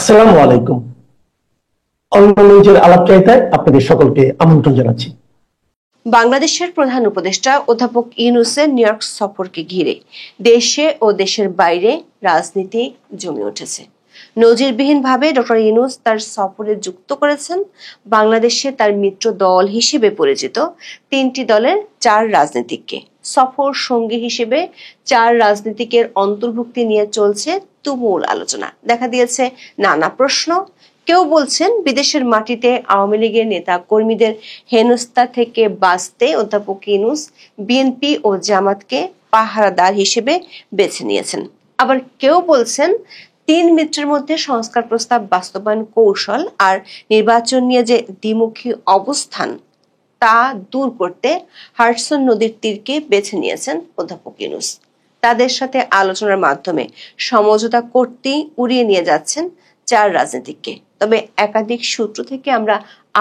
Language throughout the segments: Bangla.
আসসালামু আলাইকুম। অনলাইন নিউজের আলাপচারিতায় আপনাদের সকলকে আমন্ত্রণ জানাচ্ছি। বাংলাদেশের প্রধান উপদেষ্টা অধ্যাপক ইউনূসের নিউ ইয়র্ক সফরকে ঘিরে দেশে ও দেশের বাইরে রাজনীতি জমে উঠেছে। নজিরবিহীনভাবে ডক্টর ইউনূস তার সফরে যুক্ত করেছেন বাংলাদেশে তার মিত্র দল হিসেবে পরিচিত তিনটি দলের 4 রাজনীতিককে। সফর সঙ্গী হিসেবে 4 রাজনীতিকের অন্তর্ভুক্তি নিয়ে চলছে তুমুল আলোচনা। দেখা দিয়েছে নানা প্রশ্ন। কেউ বলছেন বিদেশের মাটিতে আওয়ামী লীগের নেতা কর্মীদের হেনস্থা থেকে বাঁচতে অধ্যাপক ইউনূস বিএনপি ও জামাতকে পাহারাদার হিসেবে বেছে নিয়েছেন। আবার কেউ বলছেন 3 মিত্রের মধ্যে সংস্কার প্রস্তাব বাস্তবায়ন কৌশল আর নির্বাচন নিয়ে যে দ্বিমুখী অবস্থান তা দূর করতে হাডসন নদীর তীরকে বেছে নিয়েছেন অধ্যাপক ইউনূস। তাদের সাথে আলোচনার মাধ্যমে সমঝোতা করতেই উড়িয়ে নিয়ে যাচ্ছেন 4 রাজনীতিককে। তবে একাধিক সূত্র থেকে আমরা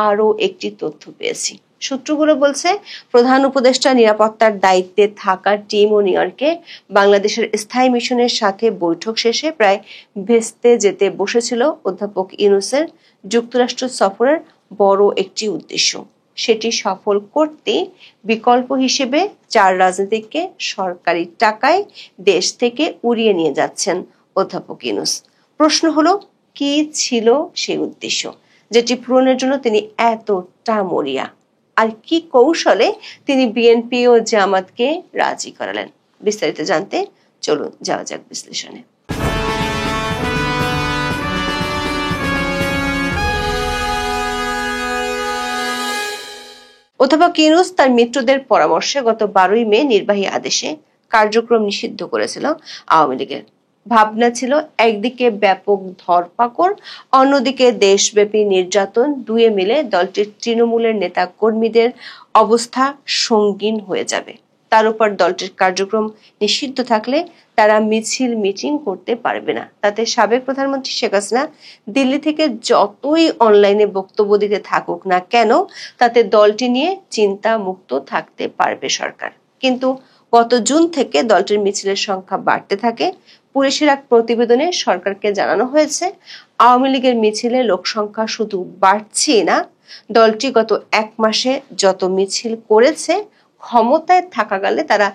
আরো একটি তথ্য পেয়েছি। সূত্রগুলো বলছে প্রধান উপদেষ্টা নিরাপত্তার দায়িত্বে থাকা টিম ও নিউ ইয়র্কে বাংলাদেশের স্থায়ী মিশনের সাথে বৈঠক শেষে প্রায় ভেস্তে যেতে বসেছিল অধ্যাপক ইউনূসের যুক্তরাষ্ট্র সফরের বড় একটি উদ্দেশ্য। সেটি সফল করতে বিকল্প হিসেবে 4 রাজনীতিককে সরকারি টাকায় দেশ থেকে উড়িয়ে নিয়ে যাচ্ছেন অধ্যাপক ইউনূস। প্রশ্ন হলো, কি ছিল সেই উদ্দেশ্য যেটি পূরণের জন্য তিনি এতটা মরিয়া? আর কি কৌশলে তিনি বিএনপি ও জামাতকে রাজি করালেন? বিস্তারিত জানতে চলুন যাওয়া যাক বিশ্লেষণে। অধ্যাপক ইউনূস তার মিত্রদের পরামর্শে গত 12ই মে নির্বাহী আদেশে কার্যক্রম নিষিদ্ধ করেছিল আওয়ামী লীগের। ভাবনা ছিল একদিকে ব্যাপক ধরপাকড়, অন্যদিকে দেশব্যাপী নির্যাতন, দুয়ে মিলে দলটির তৃণমূলের নেতা কর্মীদের অবস্থা সঙ্গীন হয়ে যাবে। তার উপর দলটির কার্যক্রম নিষিদ্ধ থাকলে তারা মিছিল মিটিং করতে পারবে না। তাতে সাবেক প্রধানমন্ত্রী শেখ হাসিনা দিল্লি থেকে যতই অনলাইনে বক্তব্য দিতে থাকুক না কেন, তাতে দলটি নিয়ে চিন্তা মুক্ত থাকতে পারবে সরকার। কিন্তু গত জুন থেকে দলটির মিছিলের সংখ্যা বাড়তে থাকে। পুলিশের এক প্রতিবেদনে সরকারকে জানানো হয়েছে, আওয়ামী লীগের মিছিলে লোক সংখ্যা শুধু বাড়ছে না, দলটি গত 1 মাসে যত মিছিল করেছে ক্ষমতায় থাকাকালে তারা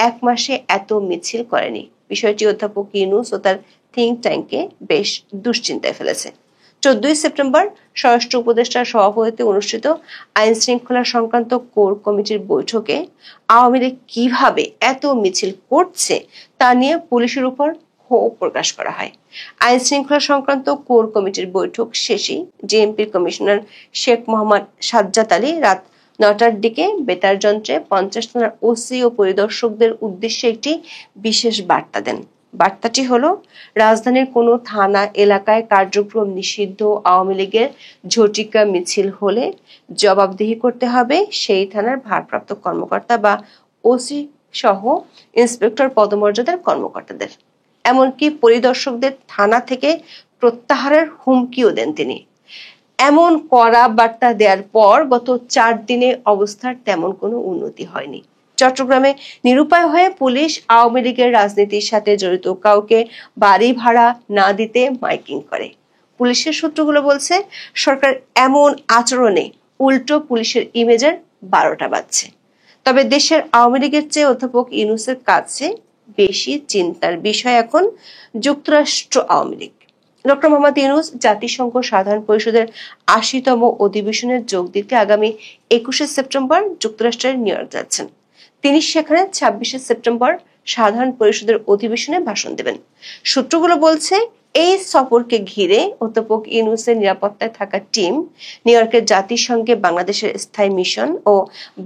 1 মাসে এত মিছিল করেনি। বিষয়টি অধ্যাপক ইউনূস ও তার থিঙ্ক ট্যাঙ্ককে বেশ দুশ্চিন্তায় ফেলেছে। 14ই সেপ্টেম্বর স্বরাষ্ট্র উপদেষ্টার সভাপতিত্বে অনুষ্ঠিত আইন শৃঙ্খলা সংক্রান্ত কোর কমিটির বৈঠকে আওয়ামী লীগ কিভাবে এত মিছিল করছে তা নিয়ে পুলিশের উপর ক্ষোভ প্রকাশ করা হয়। আইন শৃঙ্খলা সংক্রান্ত কোর কমিটির বৈঠক শেষে ডিএমপির কমিশনার শেখ মোহাম্মদ সাজ্জাদ আলী রাত 9টার দিকে বেতার যন্ত্রে 50 থানার ওসি ও পরিদর্শকদের উদ্দেশ্যে একটি বিশেষ বার্তা দেন। বার্তাটি হলো, রাজধানীর কোনো থানা এলাকায় কার্যক্রম নিষিদ্ধ আওয়ামী লীগের ঝটিকা মিছিল হলে জবাবদিহি করতে হবে সেই থানার ভারপ্রাপ্ত কর্মকর্তা বা ওসি সহ ইন্সপেক্টর পদমর্যাদার কর্মকর্তাদের। এমনকি পরিদর্শকদের থানা থেকে প্রত্যাহারের হুমকিও দেন তিনি। এমন কড়া বার্তা দেওয়ার পর গত 4 দিনে অবস্থার তেমন কোনো উন্নতি হয়নি। চট্টগ্রামে নিরুপায় হয়ে পুলিশ আওয়ামী লীগের রাজনীতির সাথে জড়িত কাউকে বাড়ি ভাড়া না দিতে মাইকিং করে। পুলিশের সূত্রগুলো বলছে, সরকার এমন আচরণে উল্টো পুলিশের ইমেজের 12টা বাজছে। তবে দেশের আওয়ামী লীগের চেয়ে অধ্যাপক ইউনূসের কাছে বেশি চিন্তার বিষয় এখন যুক্তরাষ্ট্র আওয়ামী লীগ। ডক্টর মোহাম্মদ ইউনূস জাতিসংঘ সাধারণ পরিষদের 80তম অধিবেশনে যোগ দিতে আগামী 21শে সেপ্টেম্বর যুক্তরাষ্ট্রের নিউ ইয়র্ক যাচ্ছেন। তিনি সেখানে 26শে সেপ্টেম্বর সাধারণ পরিষদের অধিবেশনে ভাষণ দেবেন। সূত্রগুলো বলছে, এই সফরকে ঘিরে অধ্যাপক ইউনূসের নিরাপত্তায় থাকা টিম নিউ ইয়র্কের জাতিসংঘে বাংলাদেশের স্থায়ী মিশন ও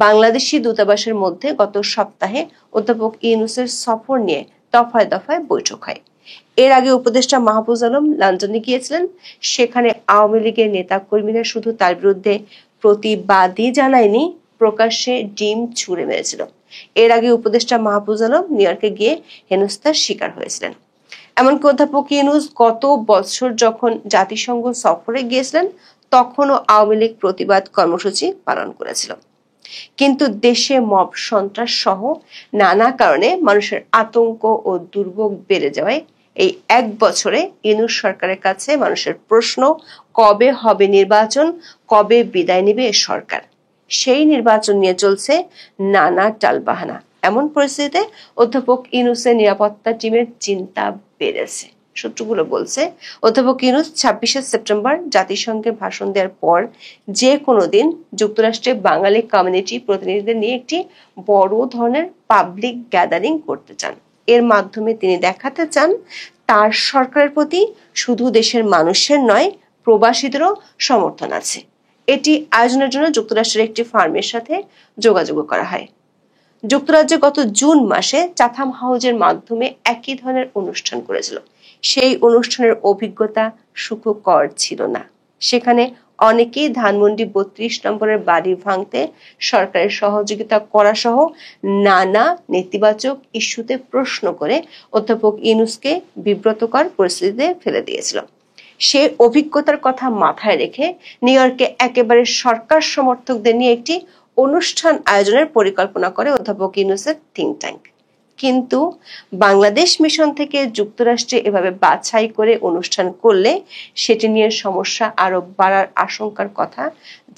বাংলাদেশি দূতাবাসের মধ্যে গত সপ্তাহে অধ্যাপক ইউনূসের সফর নিয়ে দফায় দফায় বৈঠক হয়। এর আগে উপদেষ্টা মাহফুজ আলম লন্ডনে গিয়েছিলেন। সেখানে আওয়ামী লীগের নেতা কর্মীরা শুধু তার বিরুদ্ধে প্রতিবাদই জানায়নি, প্রকাশ্যে ডিম ছুঁড়ে মেরেছিল। এর আগে উপদেষ্টা মাহফুজ আলম নিউ ইয়র্কে গিয়ে হেনস্থার শিকার হয়েছিলেন। এমনকি অধ্যাপক ইউনূস গত বছর যখন জাতিসংঘ সফরে গিয়েছিলেন তখনও আওয়ামী লীগ প্রতিবাদ কর্মসূচি পালন করেছিল। কিন্তু দেশে মব সন্ত্রাস সহ নানা কারণে মানুষের আতঙ্ক ও দুর্ভোগ বেড়ে যাওয়ায় এই 1 বছরে ইউনূস সরকারের কাছে মানুষের প্রশ্ন, কবে হবে নির্বাচন, কবে বিদায় নেবে এ সরকার। সেই নির্বাচন নিয়ে চলছে নানা টালবাহানা। এমন পরিস্থিতিতে অধ্যাপক ইউনূসের নিরাপত্তা টিমের চিন্তা বেড়েছে। সূত্রগুলো বলছে, অধ্যাপক ইউনূস 26শে সেপ্টেম্বর জাতিসংঘে ভাষণ দেওয়ার পর যে কোনো দিন যুক্তরাষ্ট্রে বাঙালি কমিউনিটি প্রতিনিধিদের নিয়ে একটি বড় ধরনের পাবলিক গ্যাদারিং করতে চান। এর মাধ্যমে তিনি দেখাতে চান তার সরকারের প্রতি শুধু দেশের মানুষের নয়, প্রবাসীদেরও সমর্থন আছে। এটি আয়োজনের জন্য যুক্তরাষ্ট্রের একটি ফার্মের সাথে যোগাযোগ করা হয়। যুক্তরাজ্যে গত জুন মাসে চাথাম হাউজের মাধ্যমে একই ধরনের অনুষ্ঠান করেছিল। সেই অনুষ্ঠানের অভিজ্ঞতা সুখকর ছিল না। সেখানে অনেকেই ধানমন্ডি 32 নম্বরের বাড়ি ভাঙতে সরকারের সহযোগিতা করা সহ নানা নেতিবাচক ইস্যুতে প্রশ্ন করে অধ্যাপক ইউনূসকে বিব্রতকর পরিস্থিতিতে ফেলে দিয়েছিল। সে অভিজ্ঞতার কথা মাথায় রেখে নিউ ইয়র্কে একেবারে সরকার সমর্থকদের নিয়ে একটি অনুষ্ঠান আয়োজনের পরিকল্পনা করে অধ্যাপক ইউনূসের থিঙ্ক ট্যাঙ্ক। কিন্তু বাংলাদেশ মিশন থেকে যুক্তরাষ্ট্রে এভাবে বাছাই করে অনুষ্ঠান করলে সেটি নিয়ে সমস্যা আরো বাড়ার আশঙ্কার কথা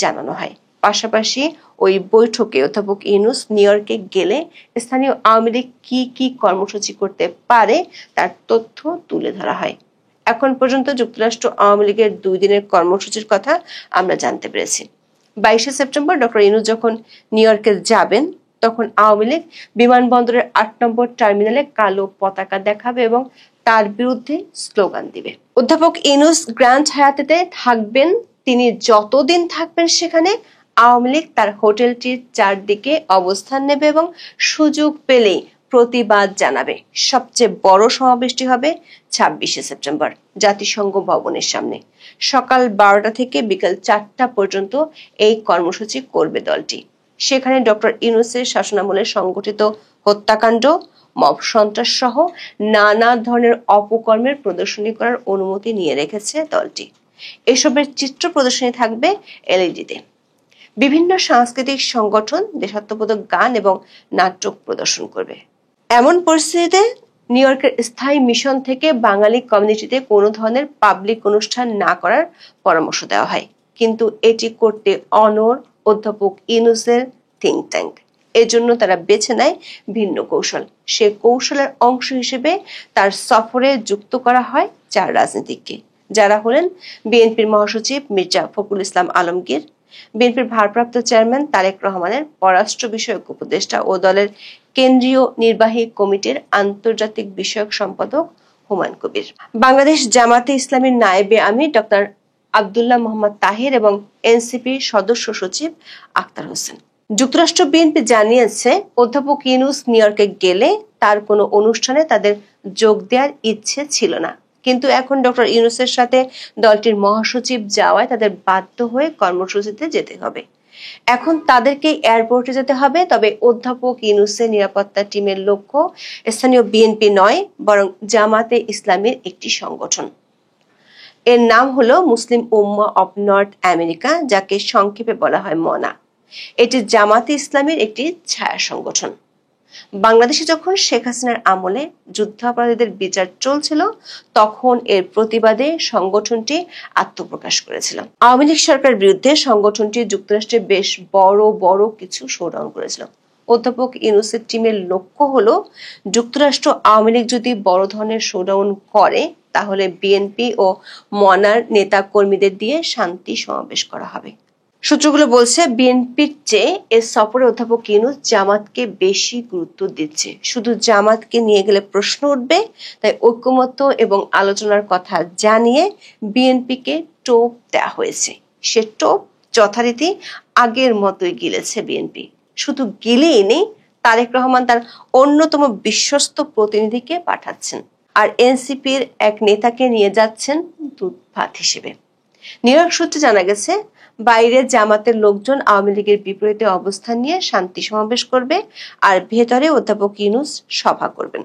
জানানো হয়। পাশাপাশি ওই বৈঠকে অধ্যাপক ইউনূস নিউ ইয়র্কে গেলে স্থানীয় আওয়ামী লীগ কি কি কর্মসূচি করতে পারে তার তথ্য তুলে ধরা হয়। এখন পর্যন্ত যুক্তরাষ্ট্র আওয়ামী লীগের 2 দিনের কর্মসূচির কথা আমরা জানতে পেরেছি। 22শে সেপ্টেম্বর ডক্টর ইউনূস যখন নিউ ইয়র্কে যাবেন, তখন আওয়ামী লীগ বিমানবন্দরের 8 নম্বর টার্মিনালে কালো পতাকা দেখাবে এবং তার বিরুদ্ধে স্লোগান দিবে। অধ্যাপক ইউনূস গ্র্যান্ড হায়াতেতে থাকবেন। তিনি যতদিন থাকবেন সেখানে আওয়ামী লীগ তার হোটেলটির চারদিকে অবস্থান নেবে এবং সুযোগ পেলেই প্রতিবাদ জানাবে। সবচেয়ে বড় সমাবেশটি হবে 26শে সেপ্টেম্বর জাতিসংঘ ভবনের সামনে। সকাল 12টা থেকে বিকাল 4টা পর্যন্ত এই কর্মসূচি করবে দলটি। সেখানে ডক্টর ইউনূসের শাসনামলে সংগঠিত হত্যাকাণ্ড, মব সন্ত্রাস সহ নানা ধরনের অপকর্মের প্রদর্শনী করার অনুমতি নিয়ে রেখেছে দলটি। এসবের চিত্র প্রদর্শনী থাকবে এলইডিতে। বিভিন্ন সাংস্কৃতিক সংগঠন দেশাত্মবোধক গান এবং নাটক প্রদর্শন করবে। এমন পরিস্থিতিতে নিউ ইয়র্কের স্থায়ী মিশন থেকে বাঙালি কমিউনিটিতে কোনো ধরনের পাবলিক অনুষ্ঠান না করার পরামর্শ দেওয়া হয়। কিন্তু এটি করতে অনড় অধ্যাপক ইউনূসের থিঙ্ক ট্যাঙ্ক। এজন্য তারা বেছে নেয় ভিন্ন কৌশল। সে কৌশলের অংশ হিসেবে তার সফরে যুক্ত করা হয় 4 রাজনীতিককে, যারা হলেন বিএনপির মহাসচিব মির্জা ফখরুল ইসলাম আলমগীর, বিএনপির ভারপ্রাপ্ত চেয়ারম্যান তারেক রহমানের পররাষ্ট্র বিষয়ক উপদেষ্টা ও দলের কেন্দ্রীয় নির্বাহী কমিটির আন্তর্জাতিক বিষয়ক সম্পাদক হুমায়ুন কবির, বাংলাদেশ জামাতে ইসলামীর নায়েবে আমির ডক্টর আব্দুল্লাহ মোহাম্মদ তাহির এবং এনসিপির সদস্য সচিব আক্তার হোসেন। যুক্তরাষ্ট্র বিএনপি জানিয়েছে অধ্যাপক ইউনূস নিউ ইয়র্কে গেলে তার কোনো অনুষ্ঠানে তাদের যোগ দেওয়ার ইচ্ছে ছিল না। কিন্তু এখন ডক্টর ইউনূসের সাথে দলটির মহাসচিব যাওয়ায় তাদের বাধ্য হয়ে কর্মসূচিতে যেতে হবে। এখন তাদেরকে এয়ারপোর্টে যেতে হবে। তবে অধ্যাপক ইউনূসের নিরাপত্তা টিমের লক্ষ্য স্থানীয় বিএনপি নয়, বরং জামাতে ইসলামীর একটি সংগঠন। এর নাম হলো মুসলিম উম্মাহ অব নর্থ আমেরিকা, যাকে সংক্ষেপে বলা হয় মনা। এটি জামাতে ইসলামীর একটি ছায়া সংগঠন। বাংলাদেশে যখন শেখ হাসিনার আমলে যুদ্ধাপরাধীদের বিচার চলছিল, তখন এর প্রতিবাদে সংগঠনটি আত্মপ্রকাশ করেছিল। আওয়ামী লীগ সরকারের বিরুদ্ধে সংগঠনটি যুক্তরাষ্ট্রে বেশ বড় বড় কিছু শোডাউন করেছিল। অধ্যাপক ইউনূসের টিমের লক্ষ্য হলো যুক্তরাষ্ট্র আওয়ামী লীগ যদি বড় ধরনের শোডাউন করে, তাহলে বিএনপি ও মনার নেতা কর্মীদের দিয়ে শান্তি সমাবেশ করা হবে। সূত্রগুলো বলছে, বিএনপির চেয়ে এর সফরে অধ্যাপক ইউনূস জামাতকে বেশি গুরুত্ব দিচ্ছে। শুধু জামাতকে নিয়ে গেলে প্রশ্ন উঠবে, তাই ঐকমত্য এবং আলোচনার কথা জানিয়ে বিএনপিকে টোপ দেওয়া হয়েছে। সে টোপ যথারীতি আগের মতোই গিলেছে বিএনপি। শুধু গিলেই নেই, তারেক রহমান তার অন্যতম বিশ্বস্ত প্রতিনিধিকে পাঠাচ্ছেন, আর এনসিপির এক নেতাকে নিয়ে যাচ্ছেন দুধ ভাত হিসেবে। নিউ ইয়র্ক সূত্রে জানা গেছে, বাইরে জামাতের লোকজন আওয়ামী লীগের বিপরীতে অবস্থান নিয়ে শান্তি সমাবেশ করবে, আর ভেতরে অধ্যাপক ইউনূস সভা করবেন।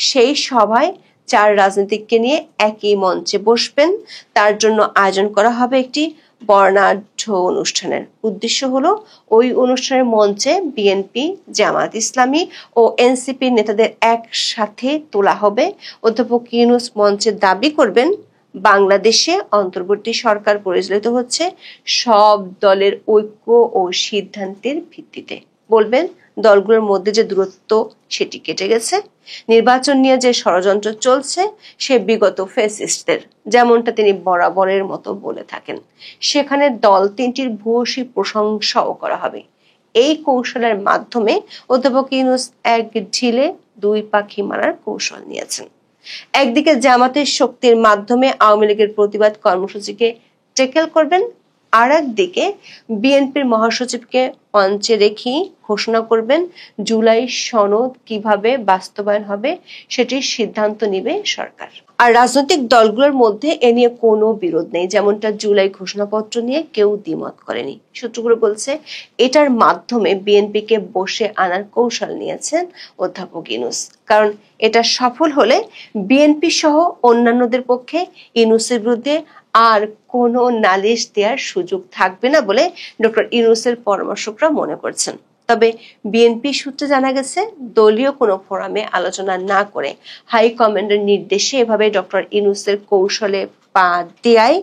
সেই সভায় 4 রাজনীতিককে নিয়ে একই মঞ্চে বসবেন। তার জন্য আয়োজন করা হবে একটি বর্ণাঢ্য অনুষ্ঠানের উদ্দেশ্য হলো ওই অনুষ্ঠানের মঞ্চে বিএনপি, জামায়াত ইসলামী ও এনসিপি নেতাদের একসাথে তোলা হবে। অধ্যাপক ইউনূস মঞ্চে দাবি করবেন, বাংলাদেশে অন্তর্বর্তী সরকার পরিচালিত হচ্ছে সব দলের ঐক্য ও সিদ্ধান্তের ভিত্তিতে। বলবেন, দলগুলোর মধ্যে যে দূরত্ব সেটি কেটে গেছে। নির্বাচন নিয়ে যে ষড়যন্ত্র চলছে সে বিগত ফ্যাসিস্টদের, যেমনটা তিনি বরাবরের মতো বলে থাকেন। সেখানে দল তিনটির ভূয়সী প্রশংসাও করা হবে। এই কৌশলের মাধ্যমে অধ্যাপক ইউনূস এক ঢিলে দুই পাখি মারার কৌশল নিয়েছেন। একদিকে জামাতের শক্তির মাধ্যমে আওয়ামী লীগের প্রতিবাদ কর্মসূচিকে ট্যাকেল করবেন, আর একদিকে বিএনপির মহাসচিবকে মঞ্চে রেখে ঘোষণা করবেন জুলাই সনদ কিভাবে বাস্তবায়ন হবে সেটির সিদ্ধান্ত নিবে সরকার। আর রাজনৈতিক দলগুলোর মধ্যে এ নিয়ে কোনো বিরোধ নেই, যেমনটা জুলাই ঘোষণাপত্র নিয়ে কেউ দ্বিমত করেনি। সূত্রগুলো বলছে এটার মাধ্যমে বিএনপিকে বসে আনার কৌশল নিয়েছেন অধ্যাপক ইউনূস, কারণ এটা সফল হলে বিএনপি সহ অন্যান্যদের পক্ষে ইউনূসের বিরুদ্ধে আর কোনো নালিশ দেওয়ার সুযোগ থাকবে না বলে ডক্টর ইউনূসের পরামর্শকরা মনে করছেন। তবে বিএনপি সূত্রে জানা গেছে, দলীয় কোনো ফোরামে আলোচনা না করে হাইকমান্ডের নির্দেশে এভাবে ডক্টর ইউনূসের কৌশলে পা দেয়ায়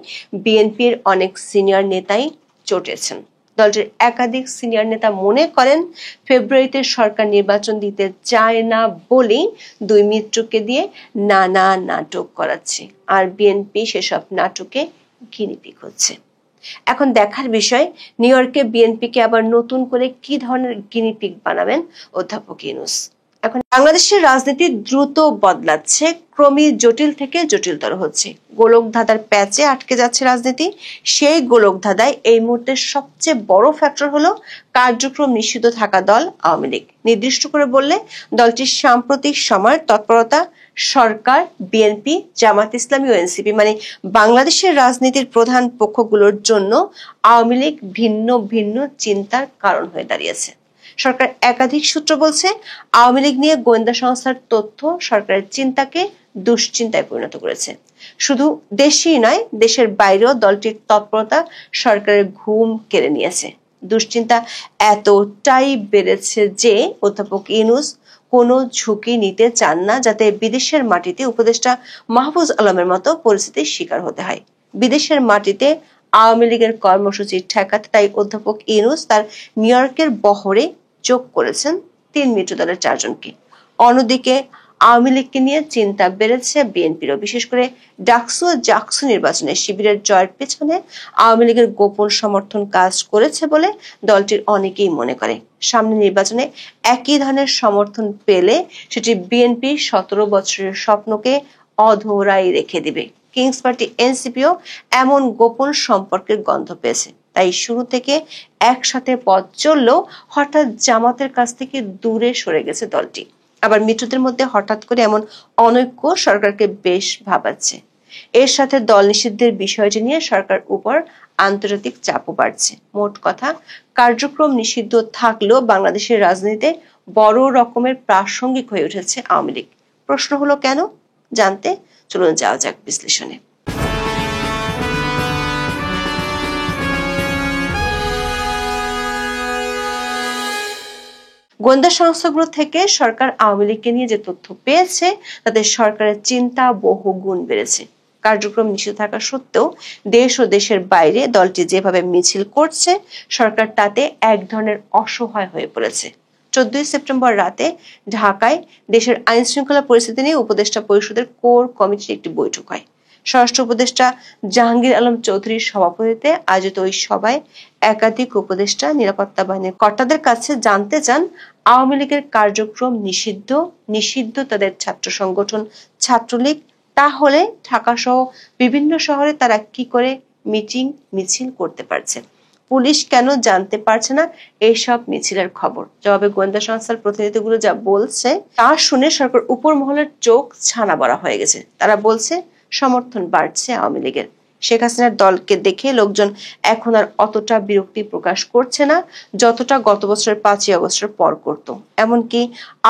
বিএনপির অনেক সিনিয়র নেতাই চটেছেন। দলটির একাধিক সিনিয়র নেতা মনে করেন, ফেব্রুয়ারিতে সরকার নির্বাচন দিতে চায় না বলেই দুই মিত্রকে দিয়ে নানা নাটক করাচ্ছে, আর বিএনপি সেসব নাটকে গিনিপিগ হচ্ছে। এখন দেখার বিষয়, নিউ ইয়র্কে বিএনপিকে আবার নতুন করে কি ধরনের গিনিপিগ বানাবেন অধ্যাপক ইউনূস। এখন বাংলাদেশের রাজনীতি দ্রুত বদলাচ্ছে, ক্রমেই জটিল থেকে জটিলতর হচ্ছে। গোলকধাঁধার প্যাচে আটকে যাচ্ছে রাজনীতি। সেই গোলকধাঁধায় এই মুহূর্তে সবচেয়ে বড় ফ্যাক্টর হলো কার্যক্রম নিষিদ্ধ থাকা দল আওয়ামী লীগ। নির্দিষ্ট করে বললে দলটির সাম্প্রতিক সময়ের তৎপরতা সরকার, বিএনপি, জামাত ইসলামী ও এনসিপি মানে বাংলাদেশের রাজনীতির প্রধান পক্ষগুলোর জন্য আওয়ামী লীগ ভিন্ন ভিন্ন চিন্তার কারণ হয়ে দাঁড়িয়েছে। সরকার একাধিক সূত্র বলছে, আওয়ামী লীগ নিয়ে গোয়েন্দা সংস্থার তথ্য সরকারের চিন্তাকে দুশ্চিন্তায় পরিণত করেছে। শুধু দেশেই নয়, দেশের বাইরেও দলটির তৎপরতা সরকারের ঘুম কেড়ে নিয়েছে। দুশ্চিন্তা এতটাই বেড়েছে যে অধ্যাপক ইউনূস কোনো ঝুঁকি নিতে চান না, যাতে বিদেশের মাটিতে উপদেষ্টা মাহফুজ আলমের মতো পরিস্থিতির শিকার হতে হয়। বিদেশের মাটিতে আওয়ামী লীগের কর্মসূচি ঠেকাতে তাই অধ্যাপক ইউনূস তার নিউ ইয়র্কের বহরে যোগ করেছেন 3 মিত্র দলের 4 জনকে। অন্যদিকে আওয়ামী লীগকে নিয়ে চিন্তা বেড়েছে বিএনপিরও, বিশেষ করে ডাকসু ও জাকসু নির্বাচনে শিবিরের জয়ের পেছনে আওয়ামী লীগের গোপন সমর্থন কাজ করেছে বলে দলটির অনেকেই মনে করে। সামনে নির্বাচনে একই ধরনের সমর্থন পেলে সেটি বিএনপি 17 বছরের স্বপ্নকে অধরাই রেখে দিবে। কিংস পার্টি এনসিপিও এমন গোপন সম্পর্কের গন্ধ পেয়েছে, তাই শুরু থেকে একসাথে পথ চললেও হঠাৎ জামাতের কাছ থেকে দূরে সরে গেছে দলটি। আবার মিত্রদের মধ্যে হঠাৎ করে এমন অনৈক্য সরকারকে বেশ ভাবাচ্ছে। এর সাথে দল নিষিদ্ধের বিষয়টি নিয়ে সরকার উপর আন্তর্জাতিক চাপও বাড়ছে। মোট কথা, কার্যক্রম নিষিদ্ধ থাকলেও বাংলাদেশের রাজনীতিতে বড় রকমের প্রাসঙ্গিক হয়ে উঠেছে আওয়ামী লীগ। প্রশ্ন হলো কেন? জানতে চলুন যাওয়া যাক বিশ্লেষণে। গোয়েন্দা সংস্থাগুলো থেকে সরকার আওয়ামী লীগকে নিয়ে যে তথ্য পেয়েছে তাতে সরকারের চিন্তা বহু গুণ বেড়েছে। কার্যক্রম নিষিদ্ধ থাকা সত্ত্বেও দেশ ও দেশের বাইরে দলটি যেভাবে মিছিল করছে, সরকার তাতে এক ধরনের অসহায় হয়ে পড়েছে। 14 সেপ্টেম্বর রাতে ঢাকায় দেশের আইন শৃঙ্খলা পরিস্থিতি নিয়ে উপদেষ্টা পরিষদের কোর কমিটির একটি বৈঠক হয়। স্বরাষ্ট্র উপদেষ্টা জাহাঙ্গীর আলম চৌধুরীর সভাপতিত্বে আয়োজিত ওই সভায় একাধিক উপদেষ্টা নিরাপত্তা বাহিনীর কর্তাদের কাছে জানতে চান, আওয়ামী লীগের কার্যক্রম নিষিদ্ধ তাদের ছাত্র সংগঠন ছাত্রলীগ, তাহলে ঢাকা সহ বিভিন্ন শহরে তারা কি করে মিটিং মিছিল করতে পারছে? পুলিশ কেন জানতে পারছে না এইসব মিছিলের খবর? জবাবে গোয়েন্দা সংস্থার প্রতিনিধিগুলো যা বলছে তা শুনে সরকার উপর মহলের চোখ ছানা বড়া হয়ে গেছে। তারা বলছে সমর্থন বাড়ছে আওয়ামী লীগের। শেখ হাসিনার দলকে দেখে লোকজন এখন আর অতটা বিরক্তি প্রকাশ করছে না যতটা গত বছরের 5ই আগস্টের পর করত। এমনকি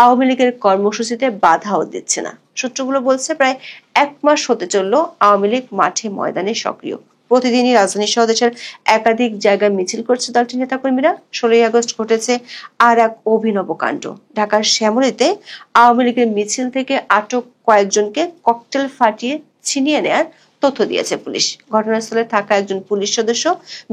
আওয়ামী লীগের কর্মসূচিতে বাধাও দিচ্ছে না। সূত্রগুলো বলছে প্রায় 1 মাস হতে চলল আওয়ামী লীগ মাঠে ময়দানে সক্রিয়। প্রতিদিনই রাজধানী সহ দেশের একাধিক জায়গায় মিছিল করছে দলটির নেতাকর্মীরা। 16ই আগস্ট ঘটেছে আর এক অভিনব কাণ্ড। ঢাকার শ্যামলীতে আওয়ামী লীগের মিছিল থেকে আটক কয়েকজনকে ককটেল ফাটিয়ে ছিনিয়ে নেয়ার তথ্য দিয়েছে পুলিশ। ঘটনাস্থলে থাকা একজন পুলিশ সদস্য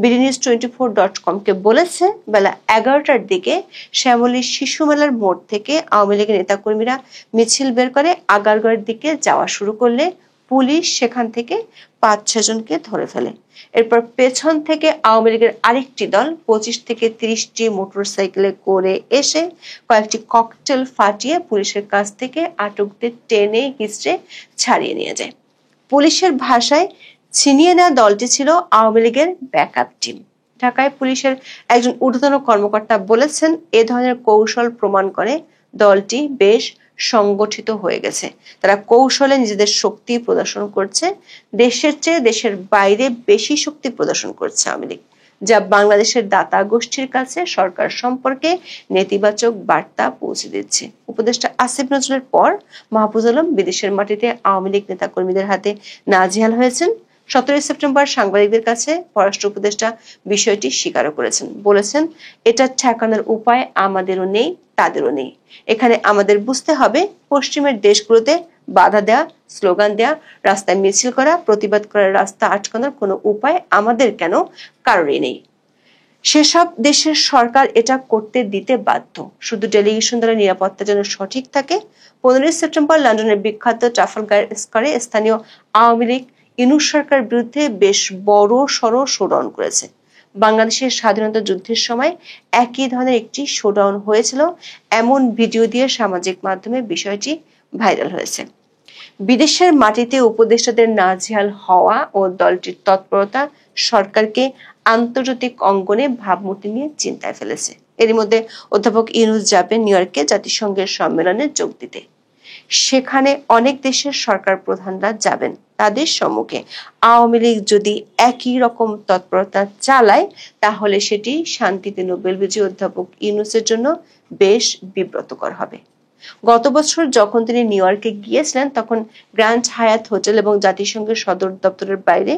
BDNews24.com কে বলেছে, বেলা 11টার দিকে শ্যামলী শিশু মেলার মোড় থেকে আওয়ামী লীগের নেতাকর্মীরা মিছিল বের করে আগারগাঁওয়ের দিকে যাওয়া শুরু করলে পুলিশ সেখান থেকে 5-6 জনকে ধরে ফেলে। এরপর পেছন থেকে আওয়ামী লীগের আরেকটি দল 25 থেকে 30টি মোটরসাইকেলে করে এসে কয়েকটি ককটেল ফাটিয়ে পুলিশের কাছ থেকে আটকদের টেনে হিঁচড়ে ছাড়িয়ে নিয়ে যায়। পুলিশের ভাষায় ছিনিয়ে নেওয়া দলটি ছিল আওয়ামী লীগের ব্যাকআপ টিম। ঢাকায় পুলিশের একজন ঊর্ধ্বতন কর্মকর্তা বলেছেন, এ ধরনের কৌশল প্রমাণ করে দলটি বেশ সংগঠিত হয়ে গেছে। তারা কৌশলে নিজেদের শক্তি প্রদর্শন করছে। দেশের চেয়ে দেশের বাইরে বেশি শক্তি প্রদর্শন করছে আওয়ামী লীগ, যা বাংলাদেশের দাতা গোষ্ঠীর কাছে সরকার সম্পর্কে নেতিবাচক বার্তা পৌঁছে দিচ্ছে। উপদেষ্টা আসিফ নজরুলের পর মাহফুজ আলম বিদেশের মাটিতে আওয়ামী লীগ নেতাকর্মীদের হাতে নাজেহাল হয়েছেন। 17 সেপ্টেম্বর সাংবাদিকদের কাছে পররাষ্ট্র উপদেষ্টা বিষয়টি স্বীকার করেছেন। বলেছেন, এটা ঠেকানোর উপায় আমাদেরও নেই, তাদেরও নেই। এখানে আমাদের বুঝতে হবে, পশ্চিমের দেশগুলোতে বাধা দেয়া, স্লোগান দেয়া, রাস্তায় মিছিল করা, প্রতিবাদ করার রাস্তা আটকানোর কোনো উপায় আমাদের কেন কারোরই নেই। সেসব দেশের সরকার এটা করতে দিতে বাধ্য। শুধু ডেলিগেশন দ্বারা নিরাপত্তা যেন সঠিক থাকে। 15 সেপ্টেম্বর লন্ডনের বিখ্যাত ট্রাফালগার স্কয়ারে স্থানীয় আওয়ামী লীগ ইউনূস সরকারের বিরুদ্ধে বেশ বড় সড় শোডাউন করেছে। বাংলাদেশের স্বাধীনতা যুদ্ধের সময় একই ধরনের একটি শোডাউন হয়েছিল, এমন ভিডিও দিয়ে সামাজিক মাধ্যমে বিষয়টি ভাইরাল হয়েছে। বিদেশের মাটিতে উপদেষ্টাদের নাজেহাল হওয়া ও দলটির তৎপরতা সরকারকে আন্তর্জাতিক অঙ্গনে ভাবমূর্তি নিয়ে চিন্তায় ফেলেছে। এরই মধ্যে অধ্যাপক ইউনূস যাবেন নিউ ইয়র্কে জাতিসংঘের সম্মেলনে যোগ দিতে। সেখানে অনেক দেশের সরকার প্রধানরা যাবেন। তাদের সম্মুখে আওয়ামী লীগ যদি একই রকম তৎপরতা চালায়, তাহলে সেটি শান্তিতে নোবেল বিজয়ী অধ্যাপক ইউনূসের জন্য বেশ বিব্রতকর হবে। গত বছর যখন তিনি নিউ ইয়র্কে গিয়েছিলেন, তখন গ্র্যান্ড হায়াত হোটেল এবং জাতিসংঘের সদর দপ্তরের বাইরে